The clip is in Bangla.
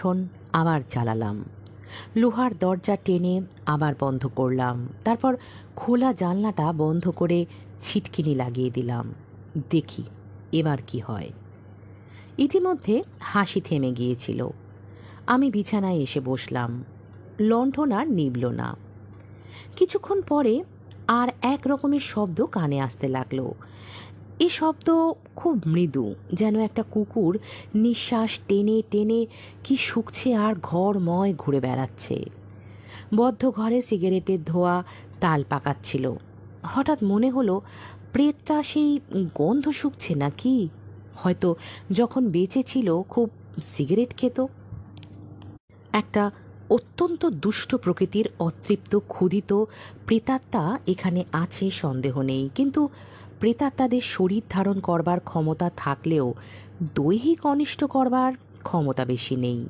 লণ্ঠন আবার জ্বালালাম, লোহার দরজা টেনে আবার বন্ধ করলাম, তারপর খোলা জানলাটা বন্ধ করে ছিটকিনি লাগিয়ে দিলাম। দেখি এবার কি হয়। ইতিমধ্যে হাসি থেমে গিয়েছিল। আমি বিছানায় এসে বসলাম। লণ্ঠন আর নিভল না। কিছুক্ষণ পরে আর এক রকমের শব্দ কানে আসতে লাগলো। এই শব্দ খুব মৃদু, যেন একটা কুকুর নিঃশ্বাস টেনে টেনে কি শুকছে আর ঘরময় ঘুরে বেড়াচ্ছে। বদ্ধ ঘরে সিগারেটের ধোঁয়া তাল পাকাচ্ছিল। হঠাৎ মনে হলো প্রেতটা সেই গন্ধ শুকছে নাকি, হয়তো যখন বেঁচে ছিল খুব সিগারেট খেত। একটা অত্যন্ত দুষ্ট প্রকৃতির অতৃপ্ত ক্ষুধিত প্রেতাত্মা এখানে আছে সন্দেহ নেই, কিন্তু প্রেতাত্মাদের শরীর ধারণ করবার ক্ষমতা থাকলেও দৈহিক অনিষ্ট করবার ক্ষমতা বেশি নেই।